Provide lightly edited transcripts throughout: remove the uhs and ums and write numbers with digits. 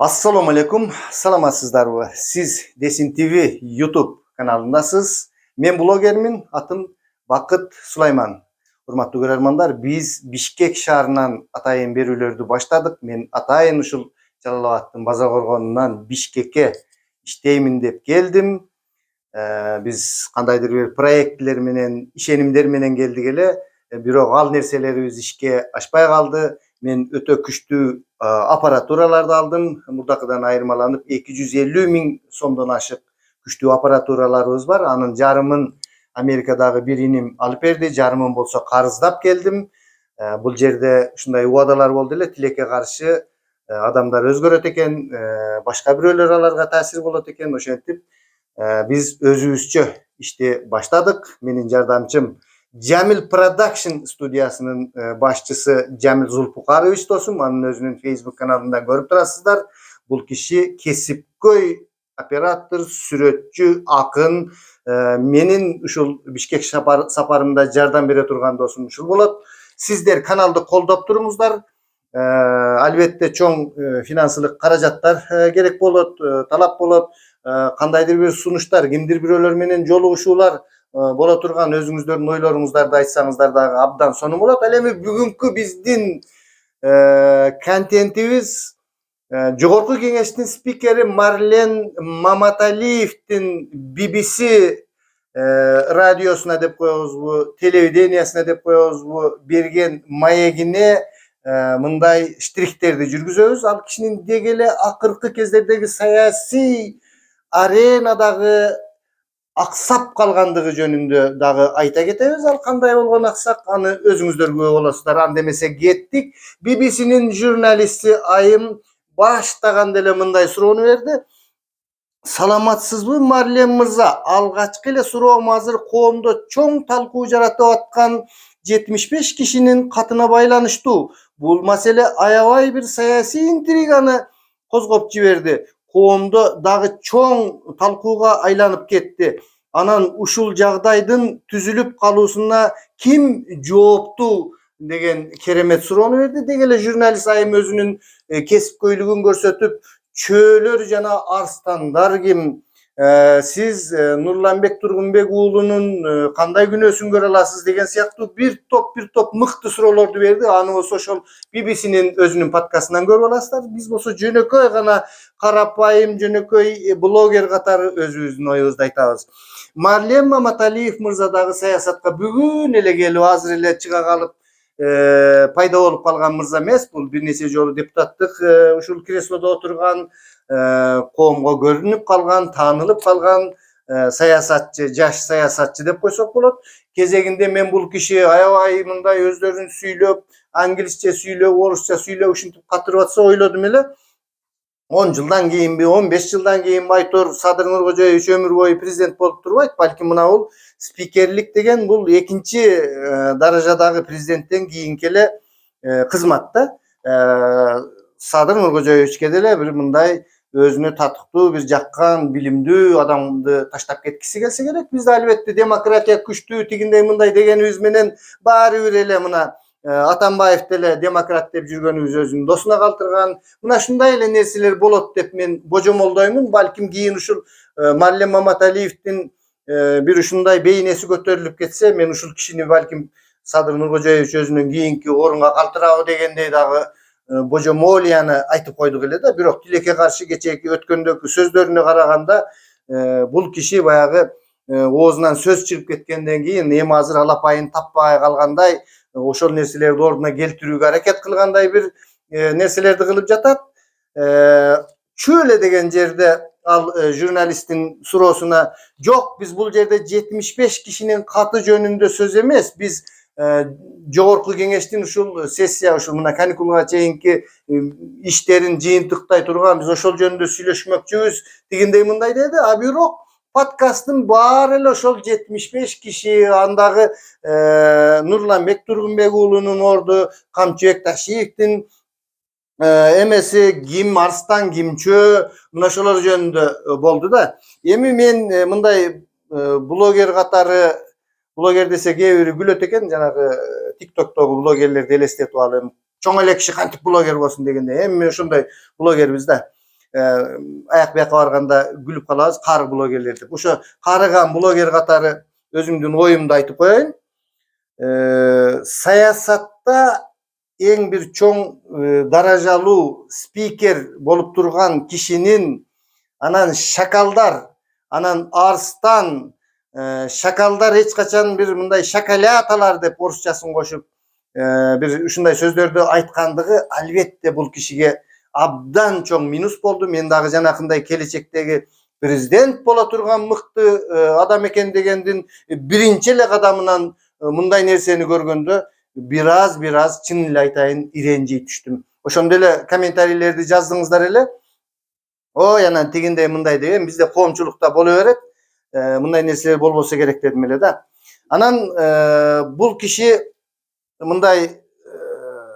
Assalomu alaykum. Salamatsızlarmı? Siz Desin TV YouTube kanalındasınız. Men blogermin, atım Bakıt Sulayman. Hurmatly görermanlar, biz Bişkek şaharынан atayın berүүлөрдү başladık. Men atayın uşul Жалал-Абадтын База коргонунан Бишкекке иштеймин деп келдим. Biz kandaydır bir proyektler menen, işenimler menen geldik ele. Бирок ал нерселерибиз ишке ашпай калды. Men öte күчтүү аппаратураларды алдым. Мурдакыдан айырмаланып 250 000 сомдон ашык күчтүү аппаратураларыбыз бар. Анын жарымын Америкадагы бир иним алып берди, жарымын болсо карыздап келдим. Бул жерде ушундай убадалар болду эле, тилекке каршы адамдар өзгөрөт экен, башка бирөөлөр аларга таасир болот экен. Ошентип biz özübüzчө ишти баштадык. Менин жардамчым Jamil Production stüdyasının başçısı Jamil Zulpukарович досум. Анын өзүнүн Facebook kanalında görüp turasыздар. Бул киши кесипкөй оператор, сүрөтчү, акын. Менин ушул Бишкек сапарымда жардам бере турган досум ушул болот. Сиздер каналды колдоп туруңуздар. Албетте чоң финансылык каражаттар керек болот, талап болот. Кандайдыр бир сунуштар, кимдир бирөөлөр менен жолугушуулар боло турган өзүңүздөрдүн ойлоруңуздарды айтсаңыздар дагы абдан сонун болот. Ал эми бүгүнкү биздин контентибиз жогорку кеңештин спикери Марлен Маматалиевдин BBC радиосуна деп коебузбу, телевидениясына деп коебузбу берген маегине мындай штрихтерди жүргүзөбүз. Ал кишинин деги эле акыркы кездердеги саясий аренадагы аксап калгандыгы жөнүндө дагы айта кетебиз. Ал кандай болгон аксак, аны өзүңүздөр күбө болосуздар. Анда эмесе кеттик. BBC'нин журналисти Айым баштаганда эле мындай суроону берди. Саламатсызбы Марлен мырза? Алгачкы эле суроом азыр коомдо чоң талкуу жаратып аткан 75 кишинин катына байланыштуу. Бул маселе аябай бир саясий интриганы козгоп жиберди. Коомдо дагы чоң талкууга айланып кетти. Анан ушул жагдайдын түзүлүп калуусуна ким жооптуу деген керемет суроону берди. Деги эле журналист Айым өзүнүн кесипкөйлүгүн көрсөтүп, чөөлөр жана арстандар ким? Siz Nurlanbek Turgunbek уулунун кандай күнөөсүн көрө аласыз деген сыяктуу bir top мыкты суроолорду берди. Аны болсо ошол BBC'нин өзүнүн подкастынан көрүп аласыздар. Биз болсо жөнөкөй гана карапайым жөнөкөй блогер катары өзүбүздүн оюбузду айтабыз. Марлен Маматалиев мырза дагы саясатка бүгүн эле келип, азыр эле чыга калып пайда болуп калган мырза эмес. Бул бир нече жолу депутаттык ушул креслодо отурган, коомго көрүнүп калган, таанылып калган саясатчы, жаш саясатчы деп койсок болот. Кезегинде мен бул киши аябай мындай өздөрүн сүйлөп, англисче сүйлөп, орусча сүйлөп, ушинтип катырып атса ойлодум эле. 10 жылдан кийинби, 15 жылдан кийинби айтор Садыр Нуркожоевич өмүр бою президент болуп турбайт. Балким мына бул спикерлик деген бул экинчи даражадагы президенттен кийинки эле кызмат да. Садыр Нуркожоевичке деле бир мындай өзүнө татыктуу, бир жаккан, билимдүү адамды таштап кеткиси келсе керек. Бизде албетте демократия күчтүү, тигиндей мындай дегенибиз менен баары бир эле мына Атамбаев деле демократ деп жүргөнүбүз өзүнүн досуна калтырган. Мына ушундай эле нерселер болот деп мен божомолдоймун. Балким кийин ушул Марлен Маматалиевдин бир ушундай бейнеси көтөрүлүп кетсе, мен ушул кишини балким Садыр Нуркожоевич өзүнүн кийинки орунга калтырабы дегендей дагы божомолияны айтып койдук эле да. Бирок тилекке каршы кечээки өткөндөгү сөздөрүнө караганда бул киши баягы оозунан сөз чыгып кеткенден кийин эми азыр алапайын таппай калгандай, ошол нерселерди ордуна келтирүүгө аракет кылгандай бир нерселерди кылып жатат. Чөөлө деген жерде ал журналисттин суроосуна жок, биз бул жерде 75 кишинин каты жөнүндө сөз эмес, биз жогорку кеңештин ушул сессия, ушул мына каникулга чейинки иштерин жыйынтыктай турган, биз ошол жөнүндө сүйлөшмөкчүбүз дегендей мындай деди. А бирок подкасттын баары эле ошол 75 киши, андагы Нурланбек Тургунбек уулунун орду, Камчыбек Ташиевдин эмеси, ким арстан, ким чөө, мына ошолор жөнүндө болду да. Эми мен мындай блогер катары, блогер десе кээ бири күлөт экен, жанагы TikTok'тогу блогерлерди элестетип алып, чоң эле киши кантип блогер болсун дегенде, эми мен ошондой блогербиз да. ayak buyaka barganda gülüp kalabız kar blogerler dep. Oşo karıgan bloger katары özümdün oyumdu aytıp koyayım. Siyasatda en bir çoğ darajalı spiker bolup turgan kişinin anan şakaldar, anan arstan, şakaldar hiç kaçan bir mınday şakalatalar dep orusçaсын koşup bir ушундай сөздөрдү айткандыгы албетте бул кишиге абдан чоң минус болду. Мен дагы жанакындай келечектеги президент боло турган мыкты адам экен дегендин биринчи эле кадамынан мындай нерсени көргөндө biraz чын эле айтайын иренжий түштүм. Ошондо эле комментарийлерди жаздыңыздар эле. Ой анан тигиндей мындай деген бизде коомчулукта боло берет. Мындай нерселер болбосо керек дедим эле да. Анан бул киши мындай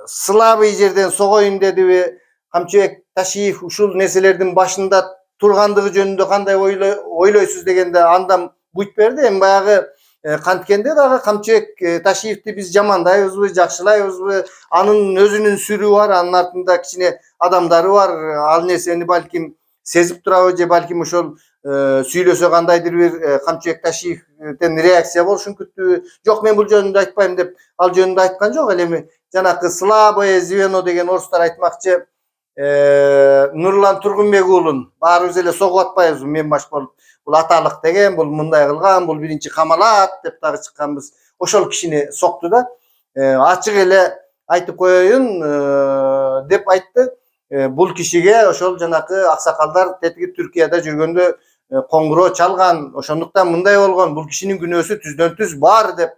слабый жерден согоюн дедиби, Камчыбек Ташиев ушул нерселердин башында тургандыгы жөнүндө кандай ойлойсуз дегенде андам буйт берди. Эми баягы канткенде дагы Камчыбек Ташиевди биз жамандайбызбы, жакшылайбызбы? Анын өзүнүн сүрү бар, анын артында кичине адамдары бар. Ал нерсени балким сезип турабы же балким ошол сүйлөсө кандайдыр бир Камчыбек Ташиевден реакция болушун күттүбү? Жок, мен бул жөнүндө айтпайм деп ал жөнүндө айткан жок. Эми жанакы слабое звено деген орустар айтмакчы, Нурлан Тургунбек уулун баарыбыз эле согуп атпайбызбы мен баш болуп? Бул аталык деген, бул мындай кылган, бул биринчи камалат деп дагы чыкканбыз. Ошол кишини сокту да. Ачык эле айтып коеюн деп айтты. Бул кишиге ошол жанакы аксакалдар тетиги Түркияда жүргөндө коңгуроо чалган, ошондуктан мындай болгон, бул кишинин күнөөсү түздөн түз бар деп.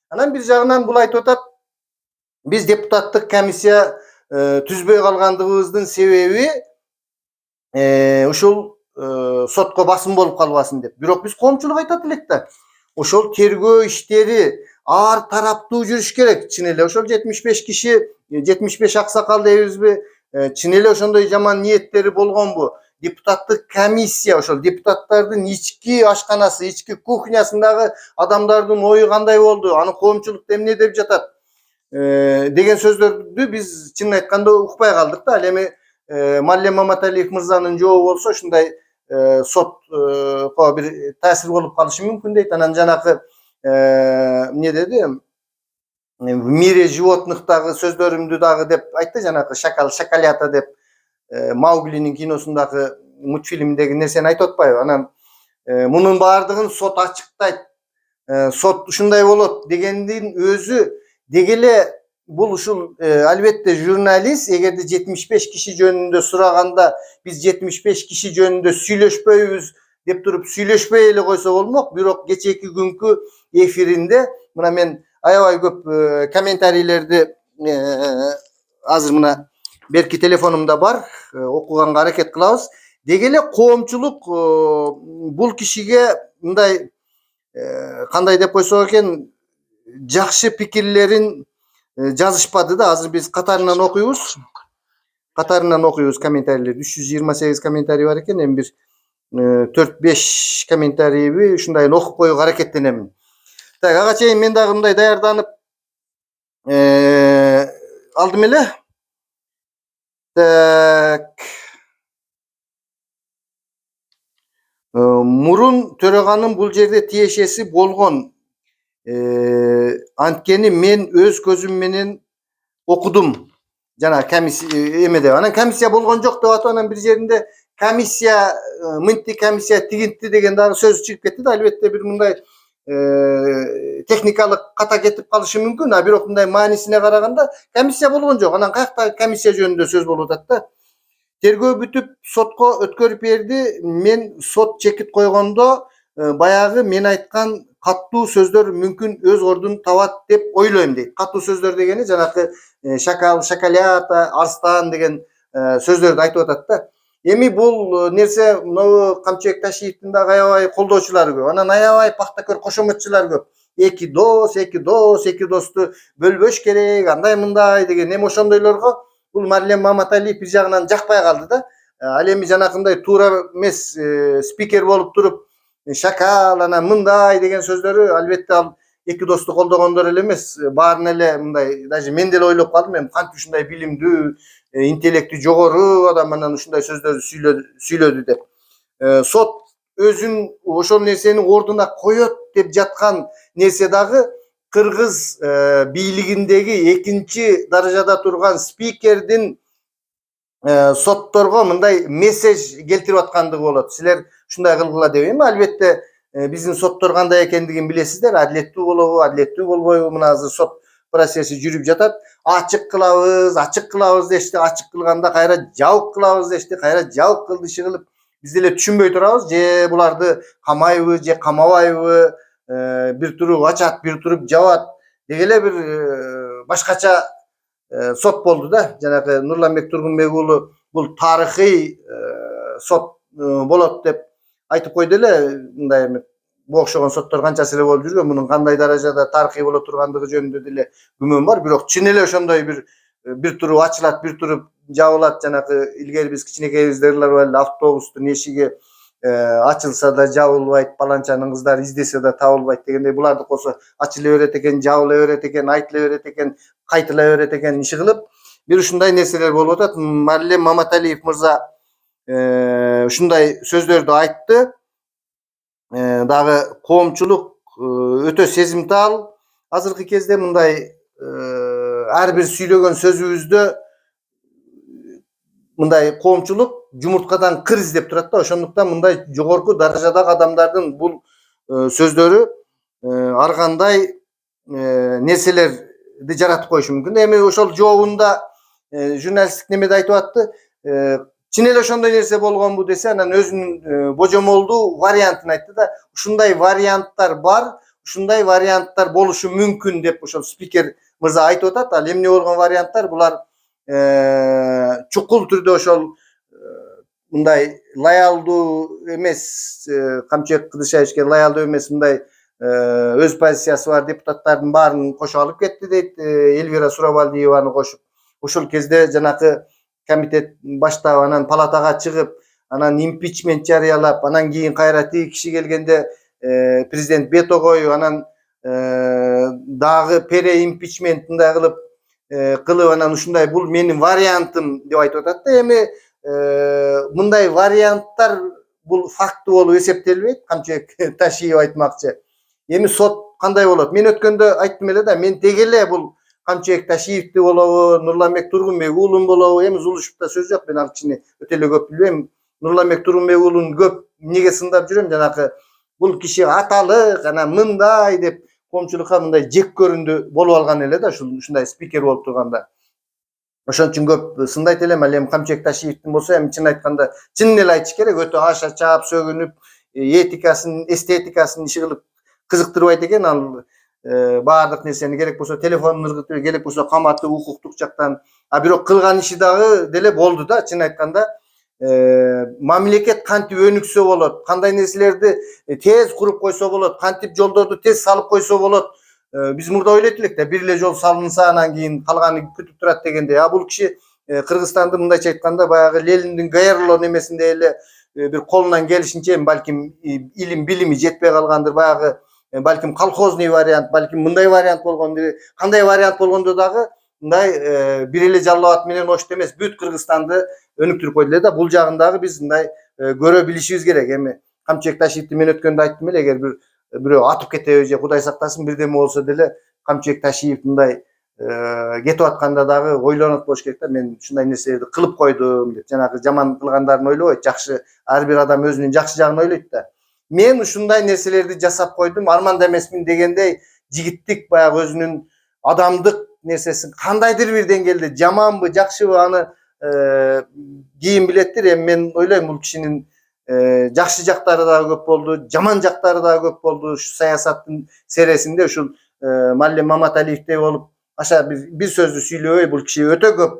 Анан бир жагынан бул айтып атат, биз депутаттык комиссия түзбөй калгандыгыбыздын себеби ушул сотко басым болуп калбасын деп. Бирок биз коомчулук айтат элек да. Ошол тергөө иштери ар тараптуу жүрүш керек. Чын эле ошол 75 киши, 75 аксакал дейбизби? Чын эле ошондой жаман ниеттери болгонбу? Депутаттык комиссия, ошол депутаттардын ички ашканасы, ички кухнясындагы адамдардын ою кандай болду? Аны коомчулук эмне деп жатат? Деген сөздөрдү биз чынын айтканда укпай калдык да. Ал эми Марлен Маматалиев мырзанын жообу болсо ушундай сотко бир таасир болуп калышы мүмкүн дейт. Анан жанакы эмне деди? В мире животных дагы сөздөрүмдү дагы деп айтты, жанакы шакалята деп Мауглинин киносундагы мультфильмдеги нерсени айтып атпайбы? Анан мунун баардыгын сот ачыктайт. Сот ушундай болот дегендин өзү дегеле бул ушул албетте журналист эгерде 75 киши жөнүндө сураганда биз 75 киши жөнүндө сүйлөшпөйбүз деп туруп сүйлөшпөй эле койсо болмок. Бирок кечээки күnkү эфиринде мына мен аябай көп комментарийлерди азыр мына берки телефонумда бар, окуганга аракет кылабыз. Дегеле коомчулук бул кишиге мындай кандай деп койсок экен, жакшы пикирлерин жазышпады да. Азыр биз катарынан окуйбуз. Комментарийлерди. 328 комментарий бар экен. Эми бир 4-5 комментарийби ушундайын окуп коюуга аракеттенемин. Так, ага чейин мен дагы мындай даярданып алдым эле. Так. Мурун төраганын бул жерде тиешеси болгон. Анткени мен өз көзүм менен окудум. Жана комиссия эме деп. Анан комиссия болгон жок деп атып, анан бир жеринде комиссия мынтти, комиссия тигинтти деген дагы сөз чыгып кетти да. Албетте бир мындай техникалык ката кетип калышы мүмкүн. А бирок мындай маанисине караганда комиссия болгон жок. Анан каякта комиссия жөнүндө сөз болуп атат да. Тергөө бүтүп сотко өткөрүп берди. Мен сот чекит койгондо баягы мен айткан каттуу сөздөр мүмкүн өз ордун табат деп ойлойм дейт. Каттуу сөздөр дегени жанакы шакал, шакалята, арстан деген сөздөрдү айтып атат да. Эми бул нерсе мына Камчыбек Ташиевдин дагы аябай колдоочулары көп. Анан аябай пактакөр кошоматчылар көп. Эки досту бөлбөш керек, андай мындай деген эми ошондойлорго бул Марлен Маматалиев бир жагынан жакпай калды да. Ал эми жанакындай туура эмес спикер болуп туруп шакал анан мындай деген сөздөрү албетте ал эки досту колдогондор эле эмес. Баарын эле мындай даже мен деле ойлоп калдым, эми кантип ушундай билимдүү intellekti jogorу adam anan ушундай сөздөрдү сүйлөдү деп. Сот өзүн ошол нерсени ордуна коет деп жаткан нерсе дагы Кыргыз бийлигиндеги экинчи даражада турган спикердин сотторго мындай месседж келтирип аткандыгы болот. Силер ушундай кылгыла деп эми албетте биздин соттор кандай экендигин билесиздер. Адилеттүү болобу, адилеттүү болбойбу? Мына азыр сот процесси жүрүп жатат. Ачык кылабыз дешти. Ачык кылганда кайра жабык кылабыз дешти. Кайра жабык кылды иши кылып биз деле түшүнбөй турабыз. Же буларды камайбы, же камабайбы? Бир туруп ачат, бир туруп жабат. Деги эле бир башкача сот болду да. Жанагы Нурламбек Тургунбек уулу бул тарыхый сот болот деп айтып койду эле. Мындай эми бу окшогон соттор канчасы эле болуп жүргөн, мунун кандай даражада тарыхый боло тургандыгы жөнүндө деле күмөн бар. Бирок чын эле ошондой бир туруп ачылат, бир туруп жабылат. Жанагы илгери биз кичинекейибизде ырлап эле автобустун эшиги ачылса да жабылбайт, баланчанын кыздары издесе да табылбайт дегендей, буларды косо ачыла берет экен, жабыла берет экен, айтыла берет экен, кайтыла берет экен иши кылып бир ушундай нерселер болуп атат. Марлен Маматалиев мырза ушундай сөздөрдү айтты. Дагы коомчулук өтө сезимтал. Азыркы кезде мындай ар бир сүйлөгөн сөзүбүздө мындай коомчулук жумурткадан кыр издеп турат да. Ошондуктан мындай жогорку даражадагы адамдардын бул сөздөрү ар кандай нерселерди жаратып коюшу мүмкүн. Эми ошол жообунда журналисттик немеде айтып атты. Чын эле ошондой нерсе болгонбу десе, анан өзүнүн божомолдуу вариантын айтты да. Ушундай варианттар бар, ушундай варианттар болушу мүмкүн деп ошол спикер мырза айтып атат. Ал эмне болгон варианттар? Булар чукул түрдө ошол мындай лоялдуу эмес, Камчыбек Кыдыршаевичке лоялдуу эмес, мындай өз позициясы бар депутаттардын баарын кошуп алып кетти дейт. Эльвира Сурабалдиеваны кошуп. Ошол кезде жанакы комитет баштап, анан палатага чыгып, анан импичмент жарыялап, анан кийин кайра тиги киши келгенде президент вето коюп, анан дагы пере импичмент мындай кылып, анан ушундай бул менин вариантым деп айтып атат да. Эми мындай варианттар бул факты болуп эсептелбейт, Камчыбек Ташиев айтмакчы. Эми сот кандай болот? Мен өткөндө айттым эле да, мен деги эле бул Камчыбек Ташиевди болобу, Нурламбек Тургунбек уулун болобу, эми Зулушевда сөз жок, мен ал кишини өтө эле көп билбейм. Нурламбек Тургунбек уулун көп эмнеге сындап жүрөм? Жанакы бул киши аталык, анан мындай деп коомчулукка мындай жек көрүндү болуп алган эле да, ушундай спикер болуп турганда. Ошон үчүн көп сындайт элем. Ал эми Камчыбек Ташиевдин болсо, эми чын айтканда, чын эле айтыш керек, өтө аша чаап сөгүнүп, этикасын, эстетикасын иши кылып кызыктырбайт экен. Ал баардык нерсени керек болсо телефонун ыргытып, керек болсо каматып, укуктук жактан. А бирок кылган иши дагы деле болду да, чын айтканда. Мамлекет кантип өнүксө болот, кандай нерселерди тез куруп койсо болот, кантип жолдорду тез салып койсо болот. Биз мурда ойлойт элек да, бир эле жол салынса анан кийин калганы күтүп турат дегендей. А бул киши Кыргызстанды мындайча айтканда баягы Лениндин ГРЛО немесинде эле бир колунан келишинче, балким илим билими жетпей калгандыр, баягы балким колхозный вариант, балким мындай вариант болгондыр. Кандай вариант болгондо дагы мындай бир эле жалал абад менен ошто эмес, бүт Кыргызстанды өнүктүрүп койду эле да. Бул жагындагы биз мындай көрө билишибиз керек. Эми Камчыбек Ташиевди мен өткөндө айттым эле, эгер бирөө атып кетеби же Кудай сактасын бирдеме болсо деле, Камчыбек Ташиев мындай кетип атканда дагы ойлонот болуш керек да. Мен ушундай нерселерди кылып койдум деп, жанагы жаман кылгандарын ойлобойт, жакшы, ар бир адам өзүнүн жакшы жагын ойлойт да. Мен ушундай нерселерди жасап койдум, арманда эмесмин дегендей жигиттик, баягы өзүнүн адамдык нерсесин кандайдыр бир деңгээлде, жаманбы, жакшыбы, аны кийин билеттир. Эми мен ойлойм, бул кишинин жакшы жактары дагы көп болду, жаман жактары дагы көп болду. Ушу саясаттын сересинде ушул Марлен Маматалиевдей болуп, аша бир сөздү сүйлөбөй, бул киши өтө көп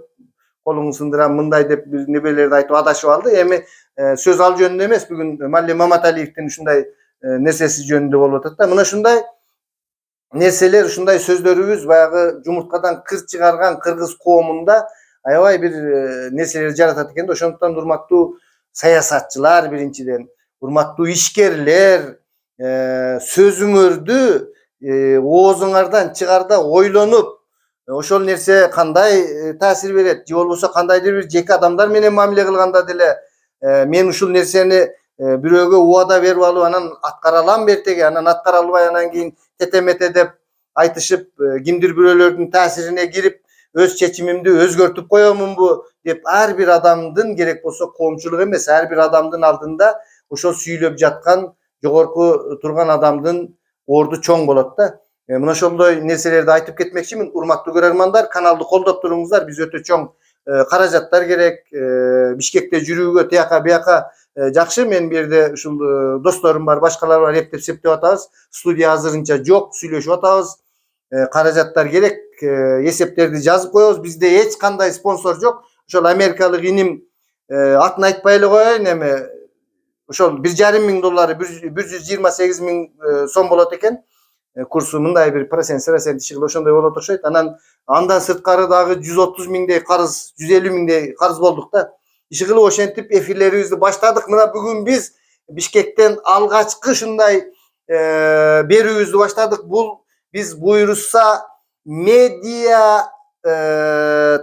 колуңду сындырам, мындай деп бир небелерди айтып адашып алды. Эми сөз ал жөнүндө эмес, бүгүн Марлен Маматалиевдин ушундай нерсеси жөнүндө болуп атат да. Мына ушундай нерселер, ушундай сөздөрүбүз баягы жумурткадан кыр чыгарган кыргыз коомунда аябай бир нерселер жаратат экен да. Ошондуктан урматтуу саясатчылар, биринчиден урматтуу ишкерлер, сөзүңөрдү оозуңардан чыгарда ойлонуп, ошол нерсе кандай таасир берет же болбосо кандайдыр бир жеке адамдар менен мамиле кылганда деле мен ушул нерсени бирөөгө убада берип алып анан аткара алам эртеге, анан аткара албай анан кийин тете-мете деп айтышып кимдир бирөөлөрдүн таасирине кирип өз чечимимди өзгөртүп коемунбу деп ар бир адамдын керек болсо коомчулук эмес, ар бир адамдын алдында ошол сүйлөп жаткан жогорку турган адамдын орду чоң болот да. Мына ошондой нерселерди айтып кетмекчимин. Урматтуу көрөрмандар, каналды колдоп туруңуздар. Биз өтө чоң каражаттар керек. Бишкекте жүрүүгө тияка бияка жакшы. Мен бу жерде ушул досторум бар, башкалар бар, эптеп септеп атабыз. Студия азырынча жок, сүйлөшүп атабыз. Каражаттар керек. Эсептерди жазып коебуз. Бизде эч кандай спонсор жок. Ошол америкалык иним атын айтпай эле коеюн, эми ошол $1,5 миң, $128,000 сом болот экен. Курсу мындай бир процент иши ошондой болот окшойт. Андан сырткары дагы 130 миңдей карыз, 150 миңдей карыз болдук да. Иши кылып ошентип эфирлерибизди баштадык. Мына бүгүн биз Бишкектен алгачкы ушундай берүүбүздү баштадык. Бул биз буйрушса медиа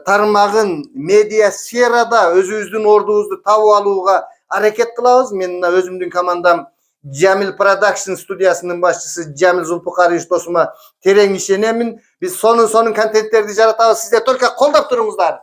тармагын, медиа сферада өзүбүздүн ордубузду табып алууга аракет кылабыз. Мен мына өзүмдүн командам Jamil Production студиясынын башчысы Jamil Zulpukariевич досума терең ишенемин. Биз сонун контенттерди жаратабыз. Сиздер только колдоп туруңуздар.